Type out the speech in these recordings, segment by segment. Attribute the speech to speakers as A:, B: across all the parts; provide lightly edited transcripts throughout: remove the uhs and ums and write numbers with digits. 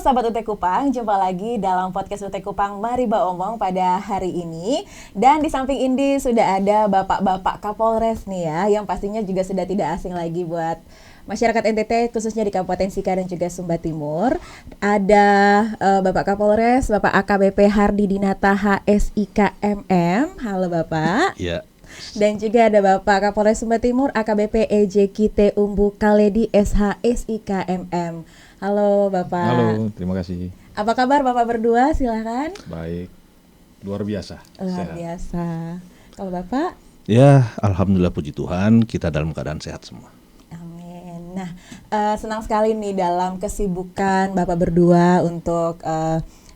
A: sahabat UT Kupang, jumpa lagi dalam podcast UT Kupang Mari Ba Omong pada hari ini. Dan di samping Indi sudah ada Bapak-Bapak Kapolres nih ya, yang pastinya juga sudah tidak asing lagi buat masyarakat NTT khususnya di Kabupaten Sika dan juga Sumba Timur. Ada Bapak Kapolres, Bapak AKBP Hardi Dinata HSIKMM. Halo Bapak.
B: Iya.
A: Dan juga ada Bapak Kapolres Sumba Timur AKBP EJKT Umbu Kaledi SHSIKMM. Halo Bapak.
C: Halo, terima kasih.
A: Apa kabar Bapak berdua? Silakan.
C: Baik, luar biasa.
A: Luar biasa. Kalau Bapak?
B: Ya, alhamdulillah puji Tuhan kita dalam keadaan sehat semua.
A: Amin. Nah, senang sekali nih dalam kesibukan Bapak berdua untuk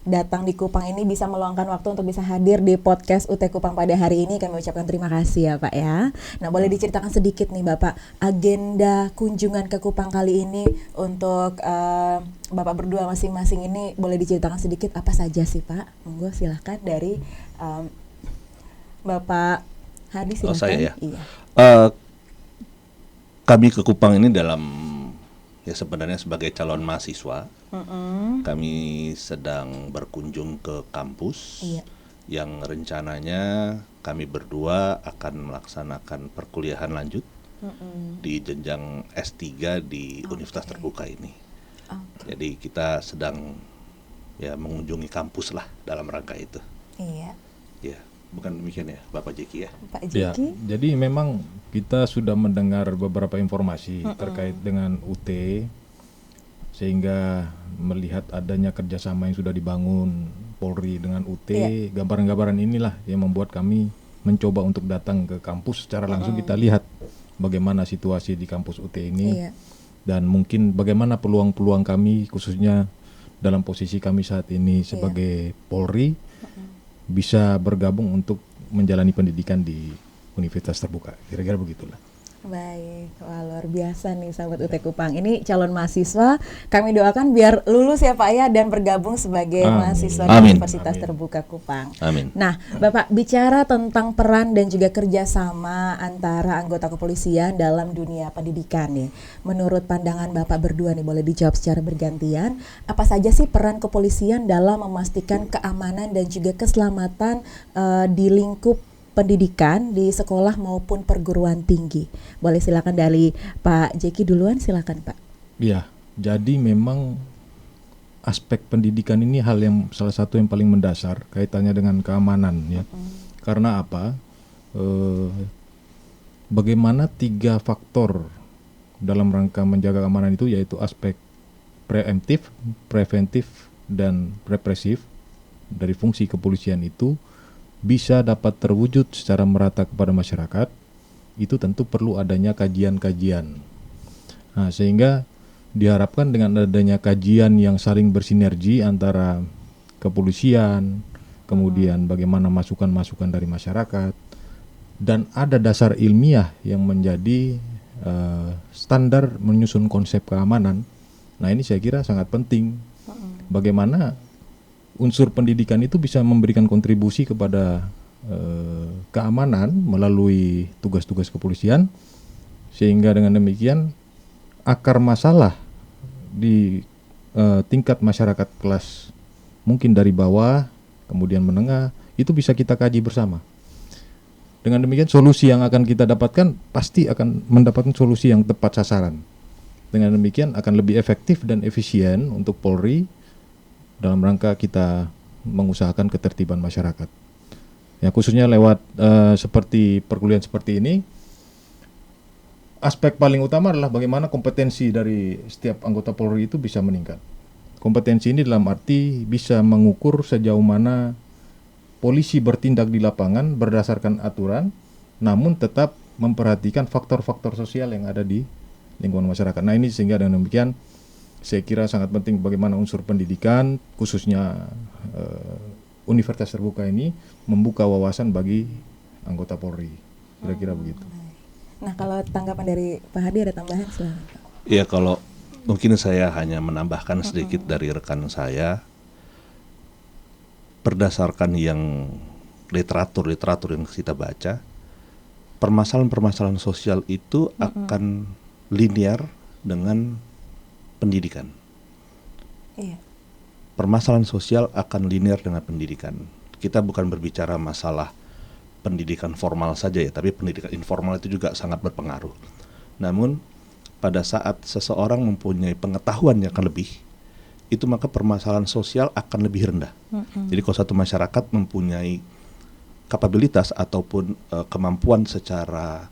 A: datang di Kupang ini bisa meluangkan waktu untuk bisa hadir di podcast UT Kupang pada hari ini. Kami ucapkan terima kasih ya Pak ya. Nah, boleh diceritakan sedikit nih Bapak agenda kunjungan ke Kupang kali ini untuk Bapak berdua masing-masing ini, boleh diceritakan sedikit apa saja sih Pak? Monggo silahkan dari Bapak Hardi silahkan.
B: Oh, saya ya.
A: Iya.
B: Kami ke Kupang ini sebenarnya sebagai calon mahasiswa. Kami sedang berkunjung ke kampus.
A: Iya.
B: Yang rencananya kami berdua akan melaksanakan perkuliahan lanjut di jenjang S3 di Universitas Terbuka ini. Jadi kita sedang mengunjungi kampus lah dalam rangka itu.
A: Iya.
B: Ya, bukan demikian ya Bapak Jeki ya?
A: Pak
C: Ya,
A: Jeki.
C: jadi memang kita sudah mendengar beberapa informasi terkait dengan UT, sehingga melihat adanya kerjasama yang sudah dibangun Polri dengan UT, gambaran-gambaran inilah yang membuat kami mencoba untuk datang ke kampus secara langsung. Kita lihat bagaimana situasi di kampus UT ini, dan mungkin bagaimana peluang-peluang kami khususnya dalam posisi kami saat ini sebagai Polri bisa bergabung untuk menjalani pendidikan di Universitas Terbuka, kira-kira begitulah.
A: Baik, wah luar biasa nih sahabat UT Kupang. Ini calon mahasiswa, kami doakan biar lulus ya Pak ya dan bergabung sebagai mahasiswa di Universitas Terbuka Kupang.
B: Amin.
A: Nah, Bapak bicara tentang peran dan juga kerjasama antara anggota kepolisian dalam dunia pendidikan nih. Menurut pandangan Bapak berdua nih, boleh dijawab secara bergantian. Apa saja sih peran kepolisian dalam memastikan keamanan dan juga keselamatan di lingkup pendidikan di sekolah maupun perguruan tinggi? Boleh silakan dari Pak Jeki duluan, silakan Pak.
C: Iya, jadi memang aspek pendidikan ini hal yang salah satu yang paling mendasar kaitannya dengan keamanan ya. Karena apa? Bagaimana 3 faktor dalam rangka menjaga keamanan itu, yaitu aspek preemptif, preventif, dan represif dari fungsi kepolisian itu bisa dapat terwujud secara merata kepada masyarakat. Itu tentu perlu adanya kajian-kajian. Nah, sehingga diharapkan dengan adanya kajian yang saling bersinergi antara kepolisian, kemudian bagaimana masukan-masukan dari masyarakat, dan ada dasar ilmiah yang menjadi standar menyusun konsep keamanan. Nah, ini saya kira sangat penting. Bagaimana unsur pendidikan itu bisa memberikan kontribusi kepada keamanan melalui tugas-tugas kepolisian, sehingga dengan demikian akar masalah di tingkat masyarakat kelas mungkin dari bawah kemudian menengah itu bisa kita kaji bersama. Dengan demikian solusi yang akan kita dapatkan pasti akan mendapatkan solusi yang tepat sasaran. Dengan demikian akan lebih efektif dan efisien untuk Polri dalam rangka kita mengusahakan ketertiban masyarakat. Ya, khususnya lewat seperti perkuliahan seperti ini, aspek paling utama adalah bagaimana kompetensi dari setiap anggota Polri itu bisa meningkat. Kompetensi ini dalam arti bisa mengukur sejauh mana polisi bertindak di lapangan berdasarkan aturan, namun tetap memperhatikan faktor-faktor sosial yang ada di lingkungan masyarakat. Nah, ini sehingga dengan demikian saya kira sangat penting bagaimana unsur pendidikan, khususnya Universitas Terbuka ini membuka wawasan bagi anggota Polri. Kira-kira begitu.
A: Nah, kalau tanggapan dari Pak Hardi ada tambahan silakan.
B: Ya, kalau mungkin saya hanya menambahkan sedikit dari rekan saya, berdasarkan yang literatur yang kita baca, permasalahan-permasalahan sosial itu akan linear dengan pendidikan.
A: Iya.
B: permasalahan sosial akan linear dengan pendidikan. Kita bukan berbicara masalah pendidikan formal saja ya, tapi pendidikan informal itu juga sangat berpengaruh. Namun pada saat seseorang mempunyai pengetahuan yang akan lebih, itu maka permasalahan sosial akan lebih rendah. Jadi kalau satu masyarakat mempunyai kapabilitas ataupun kemampuan secara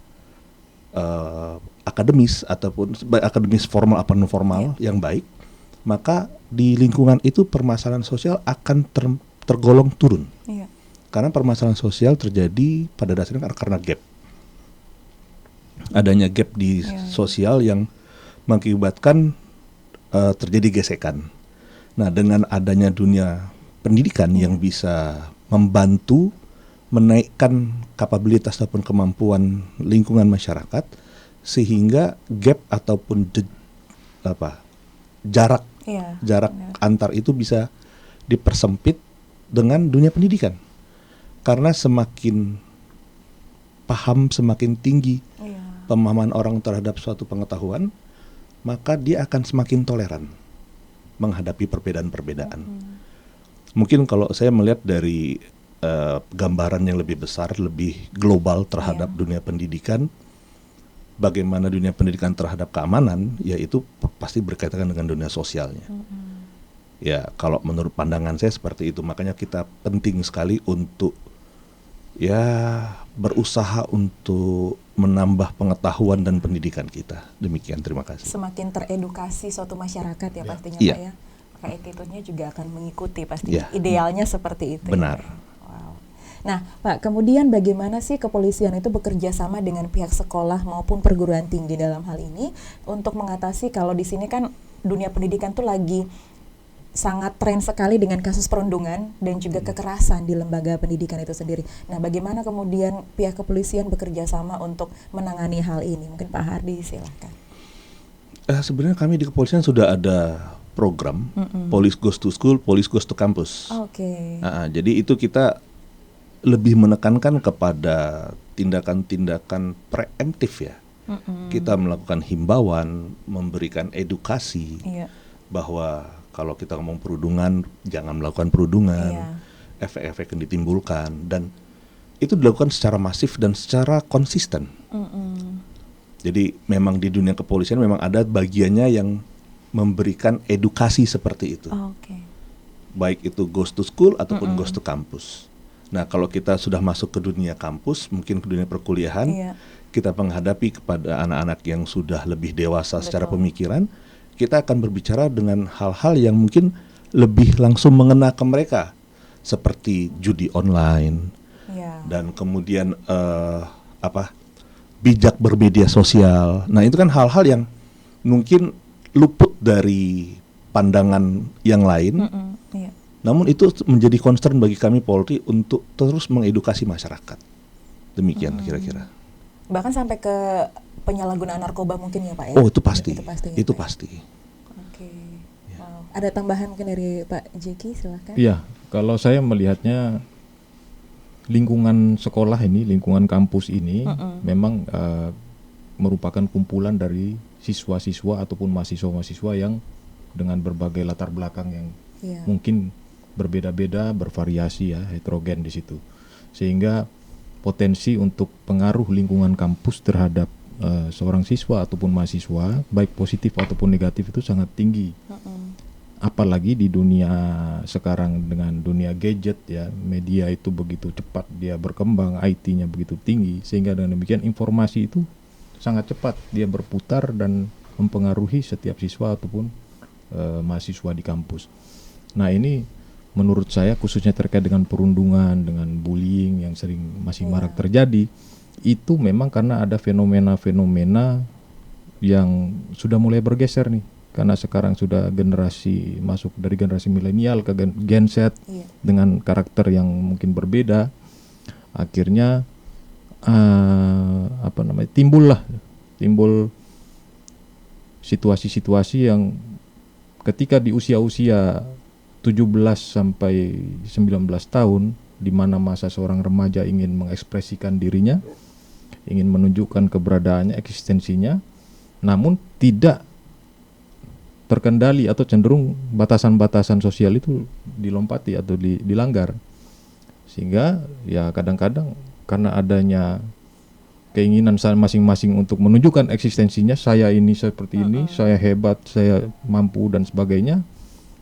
B: akademis ataupun akademis formal atau non formal yang baik, maka di lingkungan itu permasalahan sosial akan tergolong turun. Karena permasalahan sosial terjadi pada dasarnya karena gap. Adanya gap di sosial yang mengakibatkan terjadi gesekan. Nah, dengan adanya dunia pendidikan yang bisa membantu menaikkan kapabilitas ataupun kemampuan lingkungan masyarakat, sehingga gap ataupun jarak antar itu bisa dipersempit dengan dunia pendidikan. Karena semakin paham, semakin tinggi pemahaman orang terhadap suatu pengetahuan, maka dia akan semakin toleran menghadapi perbedaan-perbedaan. Mungkin kalau saya melihat dari gambaran yang lebih besar, lebih global terhadap dunia pendidikan, bagaimana dunia pendidikan terhadap keamanan, yaitu pasti berkaitan dengan dunia sosialnya. Ya, kalau menurut pandangan saya seperti itu. Makanya kita penting sekali untuk berusaha untuk menambah pengetahuan dan pendidikan kita. Demikian, terima kasih.
A: Semakin teredukasi suatu masyarakat ya pastinya Pak ya. Maka attitude-nya juga akan mengikuti pastinya. Idealnya seperti itu.
B: Benar.
A: Ya. Wow. Nah, Pak, kemudian bagaimana sih kepolisian itu bekerja sama dengan pihak sekolah maupun perguruan tinggi dalam hal ini untuk mengatasi, kalau di sini kan dunia pendidikan tuh lagi sangat tren sekali dengan kasus perundungan dan juga kekerasan di lembaga pendidikan itu sendiri. Nah, bagaimana kemudian pihak kepolisian bekerja sama untuk menangani hal ini? Mungkin Pak Hardi silahkan.
B: Sebenarnya kami di kepolisian sudah ada program Police Goes to School, Police Goes to Campus. Jadi itu kita lebih menekankan kepada tindakan-tindakan preemptif ya. Kita melakukan himbauan, memberikan edukasi bahwa kalau kita ngomong perundungan, jangan melakukan perundungan, efek-efek yang ditimbulkan, dan itu dilakukan secara masif dan secara konsisten. Jadi memang di dunia kepolisian memang ada bagiannya yang memberikan edukasi seperti itu. Baik itu goes to school ataupun goes to campus. Nah, kalau kita sudah masuk ke dunia kampus, mungkin ke dunia perkuliahan, kita menghadapi kepada anak-anak yang sudah lebih dewasa secara pemikiran, kita akan berbicara dengan hal-hal yang mungkin lebih langsung mengena ke mereka, seperti judi online, dan kemudian bijak bermedia sosial. Nah, itu kan hal-hal yang mungkin luput dari pandangan yang lain. Namun itu menjadi concern bagi kami Polri untuk terus mengedukasi masyarakat. Demikian kira-kira.
A: Bahkan sampai ke penyalahgunaan narkoba mungkin ya Pak ya?
B: Oh, itu pasti. Itu
A: Pak.
B: pasti.
A: Oke. Wow. Ada tambahan mungkin dari Pak Jeki, silakan.
C: Iya, kalau saya melihatnya lingkungan sekolah ini, lingkungan kampus ini memang merupakan kumpulan dari siswa-siswa ataupun mahasiswa-mahasiswa yang dengan berbagai latar belakang yang mungkin berbeda-beda, bervariasi ya, heterogen di situ. Sehingga potensi untuk pengaruh lingkungan kampus terhadap seorang siswa ataupun mahasiswa, baik positif ataupun negatif, itu sangat tinggi. Apalagi di dunia sekarang dengan dunia gadget ya, media itu begitu cepat dia berkembang, IT-nya begitu tinggi, sehingga dengan demikian informasi itu sangat cepat dia berputar dan mempengaruhi setiap siswa ataupun mahasiswa di kampus. Nah, ini menurut saya khususnya terkait dengan perundungan, dengan bullying yang sering masih marak terjadi, itu memang karena ada fenomena-fenomena yang sudah mulai bergeser nih. Karena sekarang sudah generasi masuk dari generasi milenial ke Gen Z dengan karakter yang mungkin berbeda. Akhirnya timbul situasi-situasi yang ketika di usia-usia 17 sampai 19 tahun, di mana masa seorang remaja ingin mengekspresikan dirinya, ingin menunjukkan keberadaannya, eksistensinya, namun tidak terkendali atau cenderung batasan-batasan sosial itu dilompati atau dilanggar. Sehingga ya kadang-kadang karena adanya keinginan masing-masing untuk menunjukkan eksistensinya, saya ini seperti ini, saya hebat, saya mampu dan sebagainya,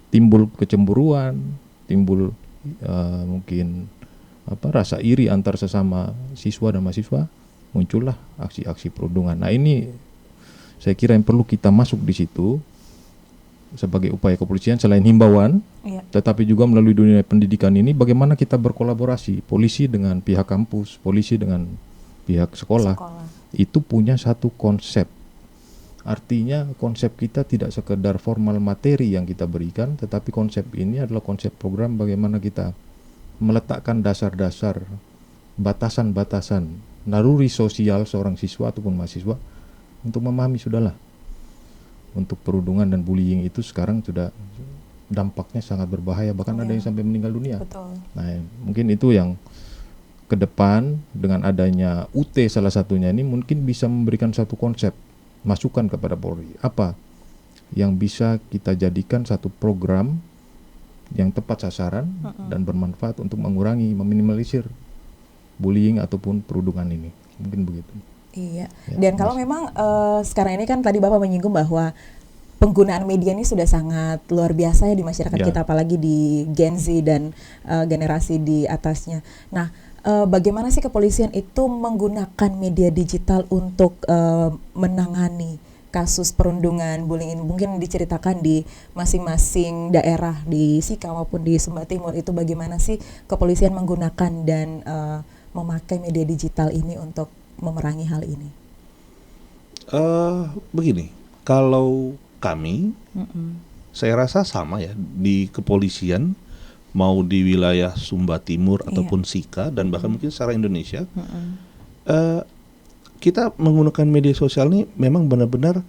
C: timbul kecemburuan, timbul mungkin rasa iri antar sesama siswa dan mahasiswa, muncullah aksi-aksi perundungan. Nah, ini saya kira yang perlu kita masuk di situ sebagai upaya kepolisian selain himbauan, tetapi juga melalui dunia pendidikan ini bagaimana kita berkolaborasi, polisi dengan pihak kampus, polisi dengan pihak sekolah. Itu punya satu konsep. Artinya konsep kita tidak sekedar formal materi yang kita berikan, tetapi konsep ini adalah konsep program bagaimana kita meletakkan dasar-dasar, batasan-batasan naluri sosial seorang siswa ataupun mahasiswa untuk memahami sudahlah. Untuk perundungan dan bullying itu sekarang sudah dampaknya sangat berbahaya, bahkan ada yang sampai meninggal dunia.
A: Betul.
C: Nah, mungkin itu yang ke depan dengan adanya UT salah satunya ini mungkin bisa memberikan satu konsep, masukan kepada Polri. Apa yang bisa kita jadikan satu program yang tepat sasaran dan bermanfaat untuk mengurangi, meminimalisir bullying ataupun perundungan ini. Mungkin begitu.
A: Iya. Dan kalau memang sekarang ini kan tadi Bapak menyinggung bahwa penggunaan media ini sudah sangat luar biasa ya di masyarakat kita, apalagi di Gen Z dan generasi di atasnya. Nah, bagaimana sih kepolisian itu menggunakan media digital untuk menangani kasus perundungan, bullying ini? Mungkin diceritakan di masing-masing daerah di Sika maupun di Sumba Timur itu bagaimana sih kepolisian menggunakan dan memakai media digital ini untuk memerangi hal ini?
B: Begini, kalau kami, saya rasa sama ya di kepolisian, mau di wilayah Sumba Timur ataupun Sika dan bahkan mungkin secara Indonesia, kita menggunakan media sosial ini memang benar-benar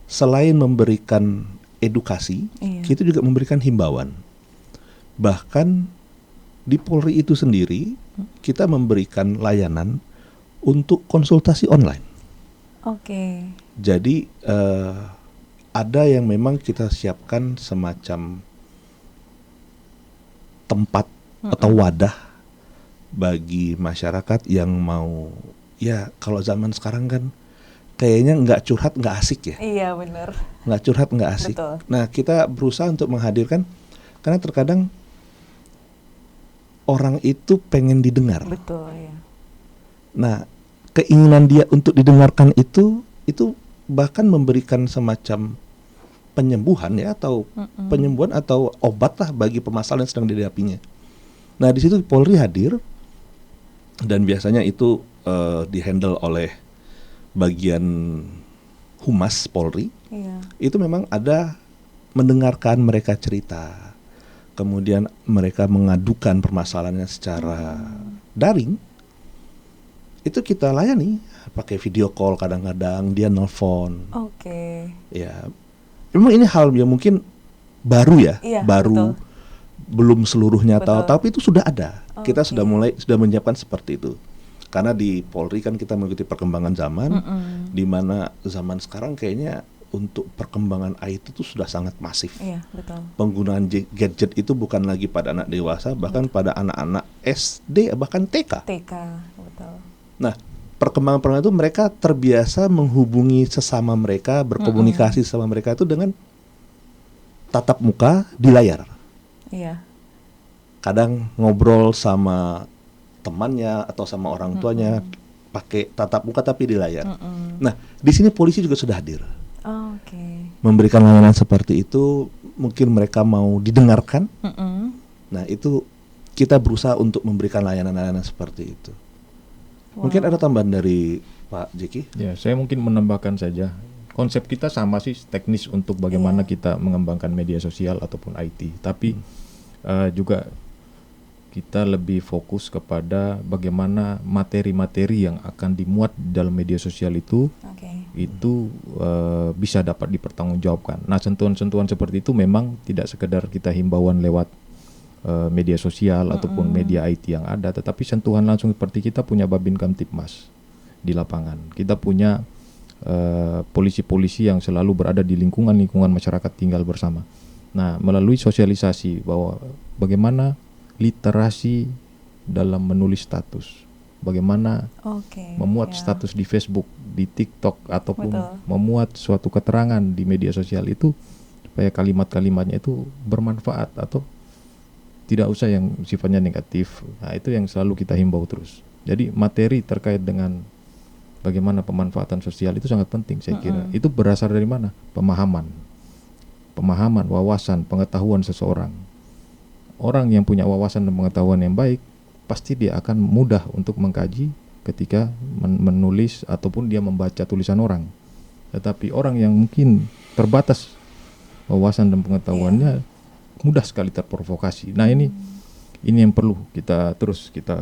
B: selain memberikan edukasi, kita juga memberikan himbauan. Bahkan di Polri itu sendiri kita memberikan layanan untuk konsultasi online. Jadi ada yang memang kita siapkan semacam tempat atau wadah bagi masyarakat yang mau, ya kalau zaman sekarang kan kayaknya nggak curhat nggak asik ya.
A: Iya benar.
B: Nggak curhat nggak asik.
A: Betul.
B: Nah, kita berusaha untuk menghadirkan, karena terkadang orang itu pengen didengar.
A: Betul ya.
B: Nah, keinginan dia untuk didengarkan itu bahkan memberikan semacam penyembuhan ya, atau penyembuhan atau obat lah bagi permasalahan yang sedang dihadapinya. Nah, di situ Polri hadir dan biasanya itu dihandle oleh bagian humas Polri. Itu memang ada mendengarkan mereka cerita, kemudian mereka mengadukan permasalahannya secara daring. Itu kita layani pakai video call, kadang-kadang dia nelpon. Ya, memang ini hal yang mungkin baru ya, baru, betul. Belum seluruhnya tahu, tapi itu sudah ada. Kita sudah menyiapkan seperti itu. Karena di Polri kan kita mengikuti perkembangan zaman, di mana zaman sekarang kayaknya untuk perkembangan IT itu sudah sangat masif.
A: Betul.
B: Penggunaan gadget itu bukan lagi pada anak dewasa, bahkan pada anak-anak SD, bahkan TK.
A: Betul.
B: Nah, perkembangan itu mereka terbiasa menghubungi sesama mereka, berkomunikasi sama mereka itu dengan tatap muka di layar. Kadang ngobrol sama temannya atau sama orang tuanya pakai tatap muka tapi di layar. Nah, di sini polisi juga sudah hadir. Memberikan layanan seperti itu, mungkin mereka mau didengarkan. Nah, itu kita berusaha untuk memberikan layanan-layanan seperti itu. Mungkin ada tambahan dari Pak Jeki?
C: Ya, saya mungkin menambahkan saja. Konsep kita sama sih, teknis untuk bagaimana kita mengembangkan media sosial ataupun IT. Tapi juga kita lebih fokus kepada bagaimana materi-materi yang akan dimuat dalam media sosial itu bisa dapat dipertanggungjawabkan. Nah, sentuhan-sentuhan seperti itu memang tidak sekedar kita himbauan lewat media sosial ataupun media IT yang ada, tetapi sentuhan langsung seperti kita punya Babin Kamtipmas di lapangan. Kita punya polisi-polisi yang selalu berada di lingkungan masyarakat tinggal bersama. Nah, melalui sosialisasi bahwa bagaimana literasi dalam menulis status, bagaimana memuat status di Facebook, di TikTok, ataupun memuat suatu keterangan di media sosial itu supaya kalimat-kalimatnya itu bermanfaat atau tidak usah yang sifatnya negatif. Nah, itu yang selalu kita himbau terus. Jadi materi terkait dengan bagaimana pemanfaatan sosial itu sangat penting saya kira. Itu berasal dari mana? Pemahaman, wawasan, pengetahuan seseorang. Orang yang punya wawasan dan pengetahuan yang baik, pasti dia akan mudah untuk mengkaji ketika menulis ataupun dia membaca tulisan orang. Tetapi orang yang mungkin terbatas wawasan dan pengetahuannya, mudah sekali terprovokasi. Nah, ini yang perlu kita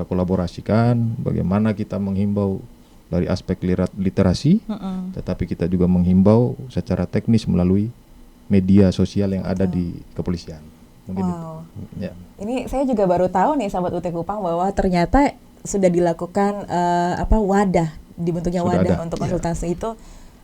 C: kolaborasikan, bagaimana kita menghimbau dari aspek literasi, tetapi kita juga menghimbau secara teknis melalui media sosial yang ada di kepolisian. Mungkin itu. Ya.
A: Ini saya juga baru tahu nih sahabat UT Kupang bahwa ternyata sudah dilakukan wadah, dibentuknya
C: Sudah
A: wadah
C: ada.
A: untuk konsultasi itu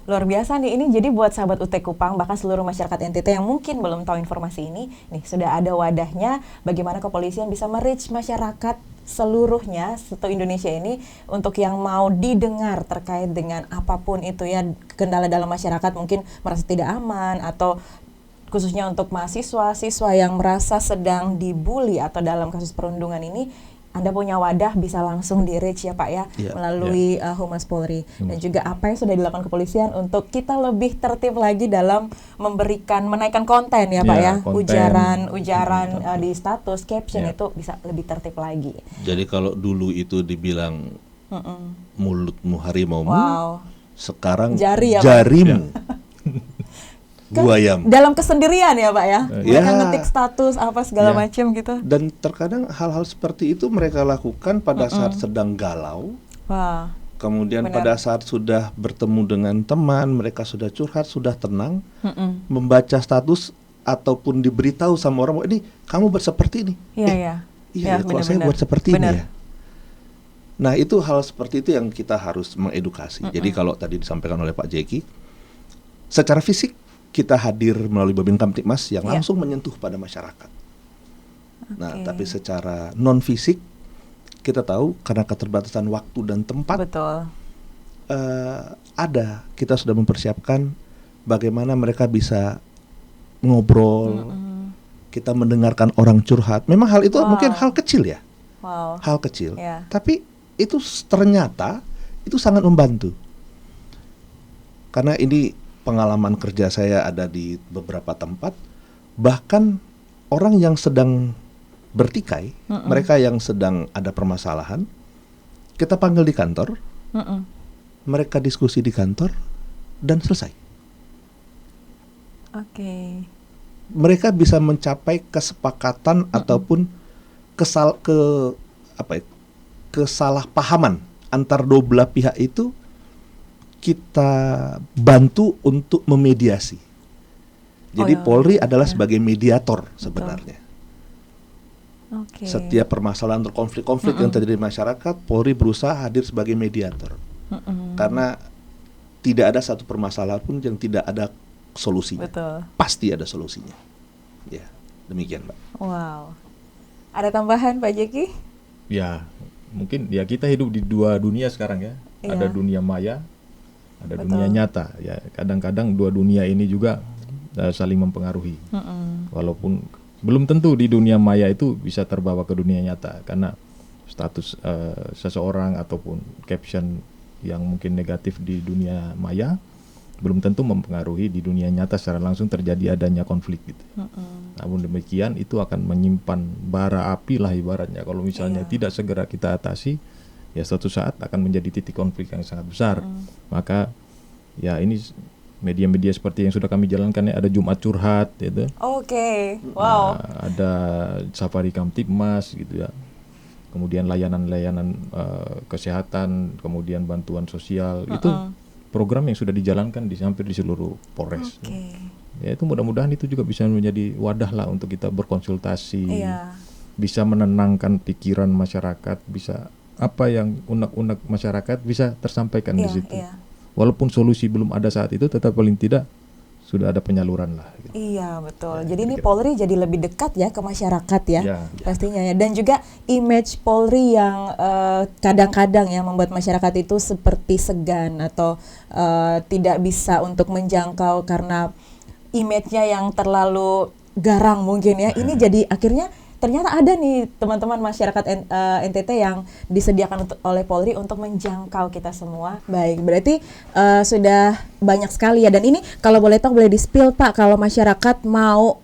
A: luar biasa nih. Ini jadi buat sahabat UT Kupang, bahkan seluruh masyarakat NTT yang mungkin belum tahu informasi ini, nih sudah ada wadahnya bagaimana kepolisian bisa me-reach masyarakat seluruhnya satu Indonesia ini untuk yang mau didengar terkait dengan apapun itu ya, kendala dalam masyarakat mungkin merasa tidak aman, atau khususnya untuk mahasiswa-siswa yang merasa sedang dibully atau dalam kasus perundungan ini, Anda punya wadah bisa langsung di-reach ya Pak ya, melalui Humas Polri. Dan juga apa yang sudah dilakukan kepolisian untuk kita lebih tertib lagi dalam menaikkan konten ya Pak ya, ujaran di status, caption itu bisa lebih tertib lagi.
B: Jadi kalau dulu itu dibilang mulutmu harimaumu, sekarang
A: jari ya,
B: jarimu buayamu.
A: Dalam kesendirian ya Pak ya, mereka ngetik status apa segala macam gitu.
B: Dan terkadang hal-hal seperti itu mereka lakukan pada saat sedang galau. Kemudian pada saat sudah bertemu dengan teman, mereka sudah curhat, sudah tenang, membaca status ataupun diberitahu sama orang, ini kamu buat seperti ini. Iya, kalau saya buat seperti ini ya. Nah, itu hal seperti itu yang kita harus mengedukasi. Jadi kalau tadi disampaikan oleh Pak Jeki, secara fisik kita hadir melalui Babin Kamtibmas yang langsung menyentuh pada masyarakat. Nah, tapi secara non fisik kita tahu karena keterbatasan waktu dan tempat, kita sudah mempersiapkan bagaimana mereka bisa ngobrol, kita mendengarkan orang curhat. Memang hal itu mungkin hal kecil ya, hal kecil, tapi itu ternyata itu sangat membantu. Karena ini pengalaman kerja saya ada di beberapa tempat, bahkan orang yang sedang bertikai, mereka yang sedang ada permasalahan, kita panggil di kantor, mereka diskusi di kantor dan selesai. Mereka bisa mencapai kesepakatan ataupun kesalahpahaman antar dua belah pihak itu. Kita bantu untuk memediasi. Jadi Polri adalah sebagai mediator sebenarnya. Setiap permasalahan atau konflik-konflik yang terjadi di masyarakat, Polri berusaha hadir sebagai mediator. Karena tidak ada satu permasalahan pun yang tidak ada solusinya. Pasti ada solusinya. Ya, demikian Pak.
A: Ada tambahan Pak Jeki?
C: Ya, mungkin ya kita hidup di dua dunia sekarang ya. Ada dunia maya, ada dunia nyata. Ya, kadang-kadang dua dunia ini juga saling mempengaruhi. Walaupun belum tentu di dunia maya itu bisa terbawa ke dunia nyata, karena status seseorang ataupun caption yang mungkin negatif di dunia maya belum tentu mempengaruhi di dunia nyata secara langsung terjadi adanya konflik gitu. Namun demikian itu akan menyimpan bara api lah ibaratnya, kalau misalnya tidak segera kita atasi, ya suatu saat akan menjadi titik konflik yang sangat besar. Maka ya ini media-media seperti yang sudah kami jalankan, ada Jumat Curhat gitu. Nah, ada Safari Kamtibmas gitu ya. Kemudian layanan-layanan kesehatan, kemudian bantuan sosial, itu program yang sudah dijalankan di hampir di seluruh Polres. Ya itu mudah-mudahan itu juga bisa menjadi wadah lah untuk kita berkonsultasi, bisa menenangkan pikiran masyarakat, bisa apa yang unek-unek masyarakat bisa tersampaikan di situ. walaupun solusi belum ada saat itu, tetap paling tidak sudah ada penyaluran lah. Gitu.
A: Iya betul.
C: Ya,
A: Jadi ini
C: kira-kira.
A: Polri jadi lebih dekat ya ke masyarakat ya,
C: Ya.
A: pastinya ya. Dan juga image Polri yang kadang-kadang ya membuat masyarakat itu seperti segan atau tidak bisa untuk menjangkau karena image-nya yang terlalu garang mungkin ya. Ini jadi akhirnya ternyata ada nih teman-teman masyarakat NTT yang disediakan oleh Polri untuk menjangkau kita semua. Baik, berarti sudah banyak sekali ya. Dan ini kalau boleh tahu boleh di-spill Pak, kalau masyarakat mau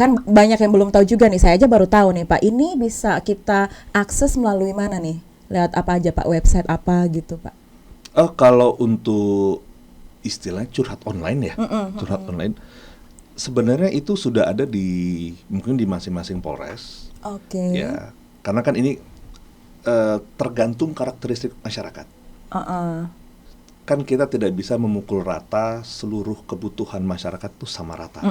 A: kan banyak yang belum tahu juga nih. Saya aja baru tahu nih Pak. Ini bisa kita akses melalui mana nih? Lewat apa aja Pak? Website apa gitu Pak?
B: Kalau untuk istilahnya curhat online ya, curhat online. Sebenarnya itu sudah ada mungkin di masing-masing Polres.
A: Oke.
B: Ya, karena kan ini tergantung karakteristik masyarakat. Kan kita tidak bisa memukul rata seluruh kebutuhan masyarakat itu sama rata.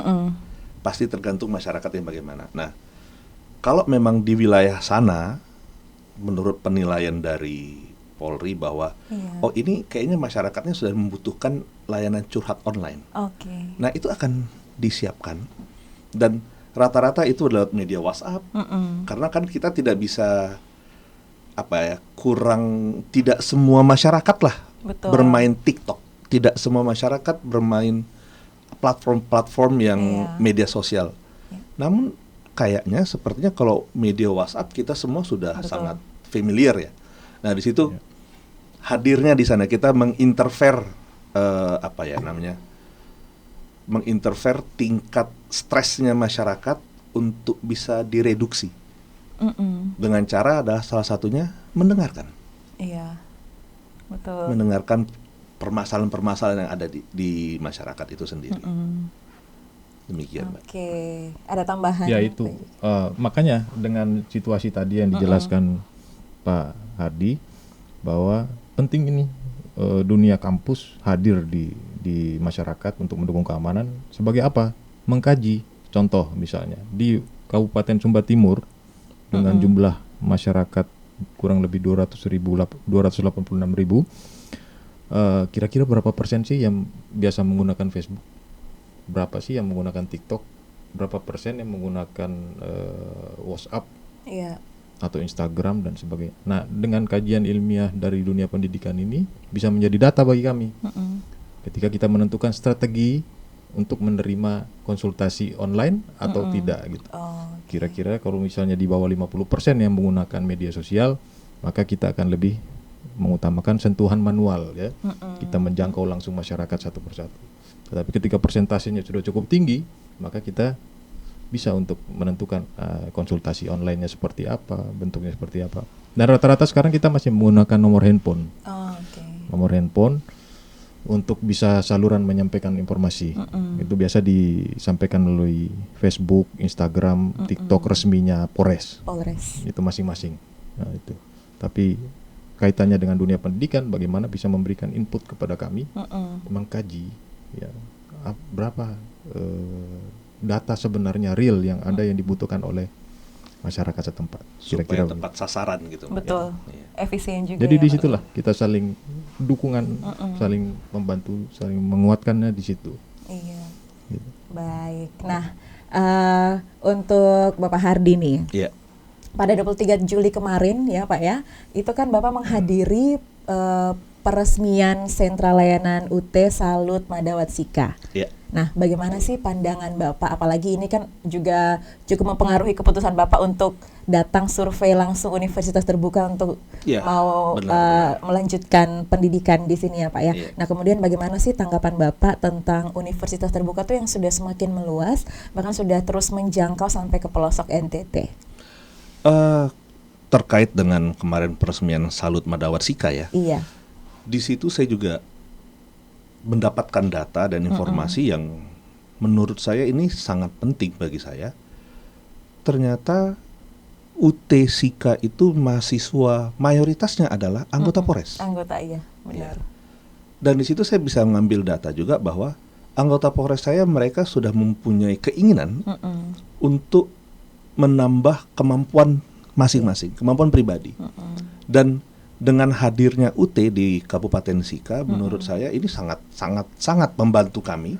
B: Pasti tergantung masyarakatnya bagaimana. Nah, kalau memang di wilayah sana, menurut penilaian dari Polri bahwa oh ini kayaknya masyarakatnya sudah membutuhkan layanan curhat online.
A: Oke.
B: Nah, itu akan disiapkan dan rata-rata itu lewat media WhatsApp. Karena kan kita tidak bisa tidak semua masyarakat lah
A: Betul.
B: bermain TikTok, tidak semua masyarakat bermain platform-platform yang media sosial. Namun kayaknya sepertinya kalau media WhatsApp kita semua sudah sangat familiar ya. Nah, di situ hadirnya di sana kita menginterfere menginterfere tingkat stresnya masyarakat untuk bisa direduksi dengan cara adalah salah satunya mendengarkan.
A: Iya, betul.
B: Mendengarkan permasalahan-permasalahan yang ada di masyarakat itu sendiri. Demikian, Mbak.
A: Oke, ada tambahan?
C: Ya itu, makanya dengan situasi tadi yang dijelaskan Pak Hardi bahwa penting ini dunia kampus hadir di masyarakat untuk mendukung keamanan sebagai apa? Mengkaji. Contoh misalnya di Kabupaten Sumba Timur dengan jumlah masyarakat kurang lebih 286.000, kira-kira berapa persen sih yang biasa menggunakan Facebook? Berapa sih yang menggunakan TikTok? Berapa persen yang menggunakan WhatsApp?
A: Iya.
C: Atau Instagram dan sebagainya. Nah, dengan kajian ilmiah dari dunia pendidikan ini bisa menjadi data bagi kami. Ketika kita menentukan strategi untuk menerima konsultasi online atau tidak gitu. Kira-kira kalau misalnya di bawah 50% yang menggunakan media sosial, maka kita akan lebih mengutamakan sentuhan manual ya. Kita menjangkau langsung masyarakat satu persatu. Tetapi ketika persentasenya sudah cukup tinggi, maka kita bisa untuk menentukan konsultasi online-nya seperti apa, bentuknya seperti apa. Dan rata-rata sekarang kita masih menggunakan nomor handphone. Nomor handphone untuk bisa saluran menyampaikan informasi. Itu biasa disampaikan melalui Facebook, Instagram, TikTok resminya Polres. Itu masing-masing. Nah, itu. Tapi kaitannya dengan dunia pendidikan, bagaimana bisa memberikan input kepada kami, mengkaji ya berapa data sebenarnya real yang ada yang dibutuhkan oleh masyarakat setempat.
B: Supaya tepat sasaran gitu.
A: Betul.
B: Ya.
A: Efisien juga.
C: Jadi
A: ya,
C: disitulah kita saling dukungan, saling membantu, saling menguatkannya di situ.
A: Iya.
C: Gitu.
A: Baik. Nah, untuk Bapak Hardi nih.
B: Iya.
A: Pada 23 Juli kemarin ya Pak ya, itu kan Bapak menghadiri peresmian sentra layanan UT Salut Madawatsika.
B: Iya.
A: Nah, bagaimana sih pandangan Bapak? Apalagi ini kan juga cukup mempengaruhi keputusan Bapak untuk datang survei langsung Universitas Terbuka untuk melanjutkan pendidikan di sini ya Pak ya. Nah, kemudian bagaimana sih tanggapan Bapak tentang Universitas Terbuka itu yang sudah semakin meluas, bahkan sudah terus menjangkau sampai ke pelosok NTT?
B: Terkait dengan kemarin peresmian Salut Madawatsika ya.
A: Iya.
B: Di situ saya juga mendapatkan data dan informasi yang menurut saya ini sangat penting bagi saya. Ternyata UT Sika itu mahasiswa mayoritasnya adalah anggota Polres.
A: Anggota, iya, benar.
B: Ya. Dan di situ saya bisa mengambil data juga bahwa anggota Polres saya mereka sudah mempunyai keinginan untuk menambah kemampuan masing-masing, kemampuan pribadi. Dan dengan hadirnya UT di Kabupaten Sika, menurut saya ini sangat membantu kami,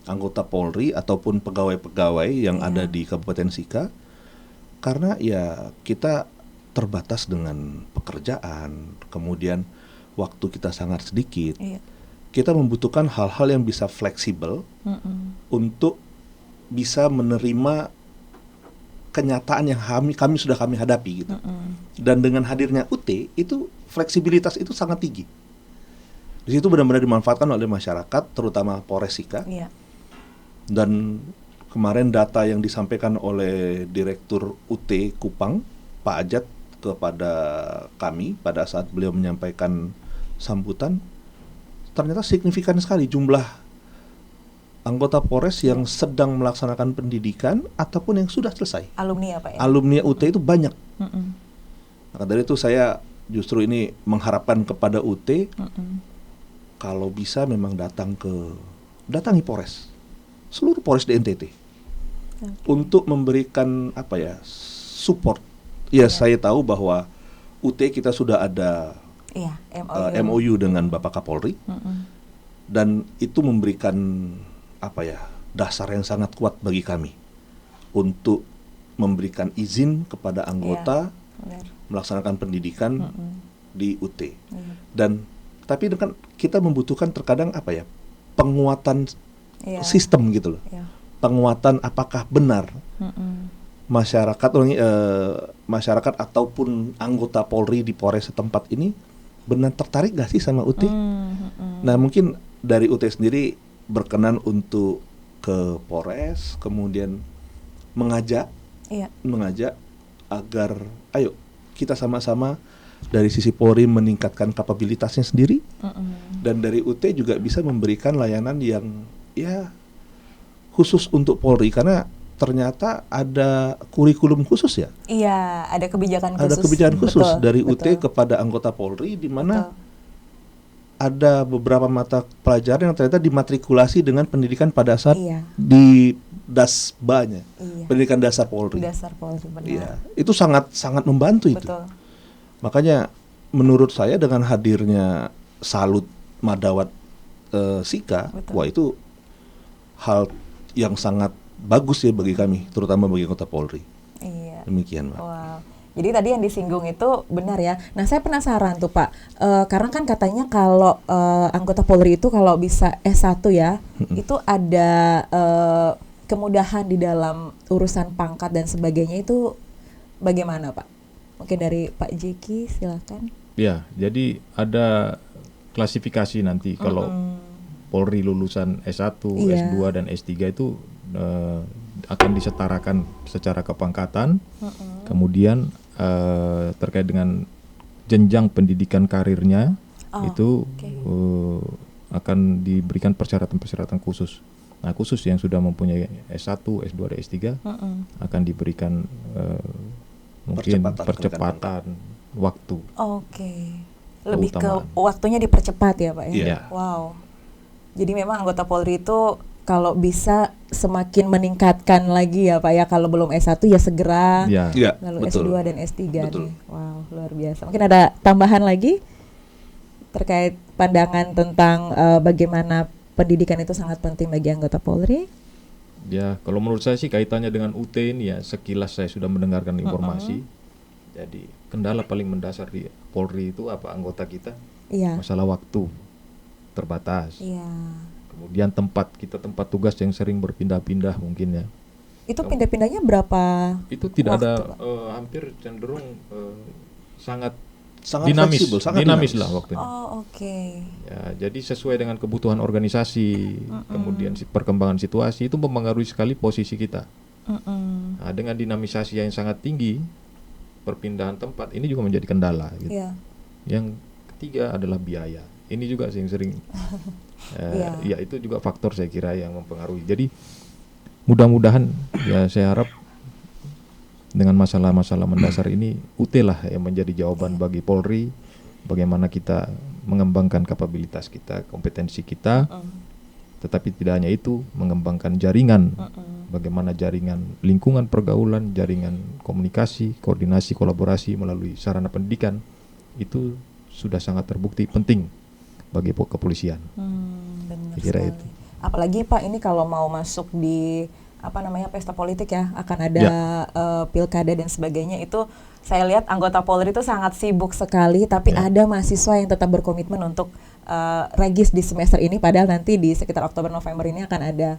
B: anggota Polri ataupun pegawai-pegawai yang ada di Kabupaten Sika, karena ya kita terbatas dengan pekerjaan, kemudian waktu kita sangat sedikit. Kita membutuhkan hal-hal yang bisa fleksibel untuk bisa menerima kenyataan yang kami sudah hadapi gitu. Dan dengan hadirnya UT itu fleksibilitas itu sangat tinggi. Di situ benar-benar dimanfaatkan oleh masyarakat, terutama Polres Sika. Dan kemarin data yang disampaikan oleh Direktur UT Kupang, Pak Ajat, kepada kami pada saat beliau menyampaikan sambutan, ternyata signifikan sekali jumlah anggota Polres yang sedang melaksanakan pendidikan ataupun yang sudah selesai.
A: Alumni apa ya?
B: Alumni UT itu banyak. Maka dari itu saya justru ini mengharapkan kepada UT, kalau bisa memang datangi Polres, seluruh Polres di NTT, untuk memberikan support. Ya, saya tahu bahwa UT kita sudah ada MOU dengan Bapak Kapolri, dan itu memberikan dasar yang sangat kuat bagi kami untuk memberikan izin kepada anggota melaksanakan pendidikan di UT. Dan tapi dengan kita membutuhkan terkadang penguatan sistem gitu loh. Penguatan apakah benar masyarakat ataupun anggota Polri di Polres setempat ini benar tertarik gak sih sama UT? Nah, mungkin dari UT sendiri berkenan untuk ke Polres, kemudian mengajak agar ayo kita sama-sama dari sisi Polri meningkatkan kapabilitasnya sendiri, dan dari UT juga bisa memberikan layanan yang khusus untuk Polri, karena ternyata ada kurikulum khusus ya.
A: Iya, ada kebijakan khusus.
B: Ada kebijakan khusus dari UT kepada anggota Polri, di mana ada beberapa mata pelajaran yang ternyata dimatrikulasi dengan pendidikan pada saat di Dasbanya, pendidikan dasar Polri.
A: Dasar Polri, benar.
B: Iya, itu sangat membantu itu. Makanya menurut saya dengan hadirnya Salut Madawat Sika, wah itu hal yang sangat bagus ya bagi kami, terutama bagi anggota Polri. Demikian, Pak.
A: Wow. Jadi tadi yang disinggung itu benar ya. Nah, saya penasaran tuh, Pak, karena kan katanya kalau anggota Polri itu kalau bisa S1 ya, itu ada kemudahan di dalam urusan pangkat dan sebagainya, itu bagaimana, Pak? Mungkin dari Pak Jeki, silakan.
C: Ya, jadi ada klasifikasi nanti kalau Polri lulusan S1, S2 dan S3 itu akan disetarakan secara kepangkatan. Kemudian terkait dengan jenjang pendidikan karirnya akan diberikan persyaratan-persyaratan khusus. Nah, khusus yang sudah mempunyai S1, S2 dan S3 akan diberikan mungkin percepatan waktu.
A: Lebih ke waktunya dipercepat ya, Pak ya. Wow. Jadi memang anggota Polri itu kalau bisa semakin meningkatkan lagi ya, Pak ya. Kalau belum S1 ya segera. Lalu betul. S2 dan S3 nih. Wow, luar biasa. Mungkin ada tambahan lagi terkait pandangan tentang bagaimana pendidikan itu sangat penting bagi anggota Polri?
C: Ya, kalau menurut saya sih kaitannya dengan UT ini ya, sekilas saya sudah mendengarkan informasi. Jadi kendala paling mendasar di Polri itu anggota kita? Masalah waktu terbatas. Kemudian tempat tugas yang sering berpindah-pindah mungkin ya.
A: Itu pindah-pindahnya berapa?
C: Itu tidak
A: waktu,
C: ada hampir cenderung sangat
B: dinamis
C: lah waktunya. Ya, jadi sesuai dengan kebutuhan organisasi, kemudian perkembangan situasi itu mempengaruhi sekali posisi kita. Nah, dengan dinamisasi yang sangat tinggi, perpindahan tempat ini juga menjadi kendala. Gitu. Yang ketiga adalah biaya. Ini juga yang sering, ya itu juga faktor saya kira yang mempengaruhi. Jadi mudah-mudahan ya saya harap dengan masalah-masalah mendasar ini UT lah yang menjadi jawaban bagi Polri, bagaimana kita mengembangkan kapabilitas kita, kompetensi kita, tetapi tidak hanya itu, mengembangkan jaringan, bagaimana jaringan lingkungan pergaulan, jaringan komunikasi, koordinasi, kolaborasi melalui sarana pendidikan itu sudah sangat terbukti penting bagi kepolisian.
A: Benar
C: Kira
A: sekali.
C: itu.
A: Apalagi Pak, ini kalau mau masuk di pesta politik ya, akan ada pilkada dan sebagainya, itu saya lihat anggota Polri itu sangat sibuk sekali, tapi ada mahasiswa yang tetap berkomitmen untuk regis di semester ini, padahal nanti di sekitar Oktober November ini akan ada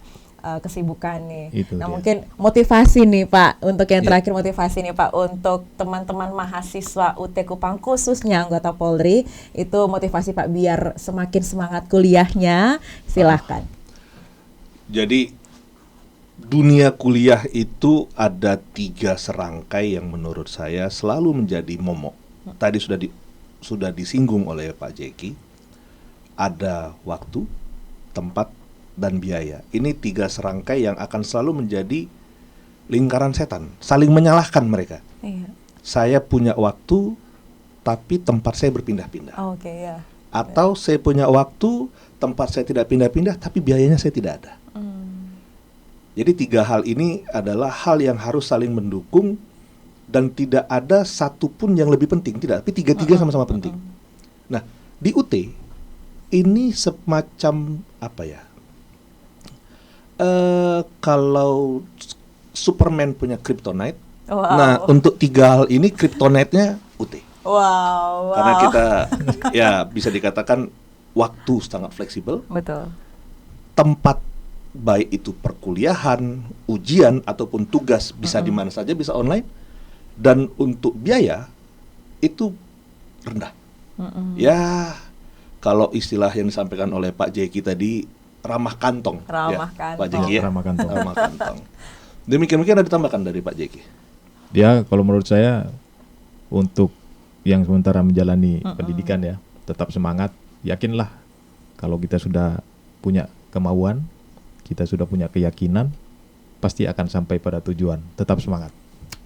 A: kesibukan nih. Nah, mungkin motivasi nih Pak, untuk yang terakhir motivasi nih Pak untuk teman-teman mahasiswa UT Kupang khususnya anggota Polri, itu motivasi Pak biar semakin semangat kuliahnya, silahkan.
B: Jadi dunia kuliah itu ada 3 serangkai yang menurut saya selalu menjadi momok. Tadi sudah disinggung oleh Pak Jeki. Ada waktu, tempat, dan biaya. Ini 3 serangkai yang akan selalu menjadi lingkaran setan, saling menyalahkan mereka.
A: Iya.
B: Saya punya waktu, tapi tempat saya berpindah-pindah.
A: Ya.
B: Atau saya punya waktu, tempat saya tidak pindah-pindah, tapi biayanya saya tidak ada. Jadi 3 hal ini adalah hal yang harus saling mendukung dan tidak ada satupun yang lebih penting, tidak. Tapi 3-3 sama-sama penting. Nah, di UT ini semacam apa ya? Kalau Superman punya kryptonite, nah untuk 3 hal ini kryptonite-nya UT.
A: Wow.
B: Karena kita ya bisa dikatakan waktu sangat fleksibel.
A: Betul.
B: Tempat baik itu perkuliahan, ujian ataupun tugas bisa di mana saja, bisa online. Dan untuk biaya itu rendah. Ya, kalau istilah yang disampaikan oleh Pak Jeki tadi ramah kantong.
A: Ramah kantong.
B: Pak Jeki ya.
C: Ramah kantong.
B: Ramah kantong. Demikian mungkin ada ditambahkan dari Pak Jeki.
C: Ya, kalau menurut saya untuk yang sementara menjalani pendidikan ya, tetap semangat, yakinlah kalau kita sudah punya kemauan, kita sudah punya keyakinan, pasti akan sampai pada tujuan. Tetap semangat.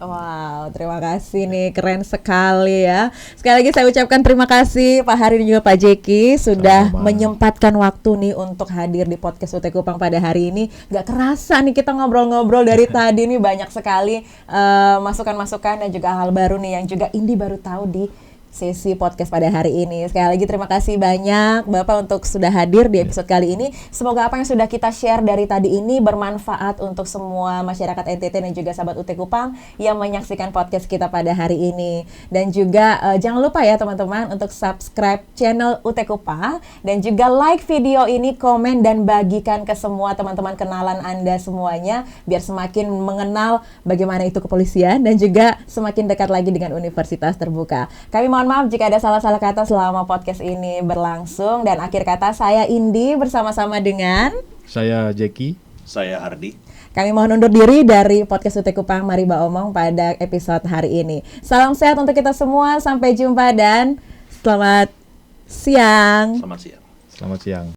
A: Wow, terima kasih nih, keren sekali ya. Sekali lagi saya ucapkan terima kasih Pak Hari dan juga Pak Jeki sudah menyempatkan waktu nih untuk hadir di podcast UT Kupang pada hari ini. Gak kerasa nih kita ngobrol-ngobrol dari tadi nih, banyak sekali masukan-masukan dan juga hal baru nih yang juga Indi baru tahu di sesi podcast pada hari ini. Sekali lagi terima kasih banyak Bapak untuk sudah hadir di episode kali ini. Semoga apa yang sudah kita share dari tadi ini bermanfaat untuk semua masyarakat NTT dan juga sahabat UT Kupang yang menyaksikan podcast kita pada hari ini. Dan juga jangan lupa ya teman-teman untuk subscribe channel UT Kupang dan juga like video ini, komen dan bagikan ke semua teman-teman kenalan Anda semuanya biar semakin mengenal bagaimana itu kepolisian dan juga semakin dekat lagi dengan universitas terbuka. Kami mohon maaf jika ada salah-salah kata selama podcast ini berlangsung, dan akhir kata saya Indi bersama-sama dengan
C: saya Jeki,
B: saya Hardi.
A: Kami mohon undur diri dari podcast UT Kupang Mari Ba Omong pada episode hari ini. Salam sehat untuk kita semua, sampai jumpa dan selamat siang.
B: Selamat siang.
C: Selamat siang.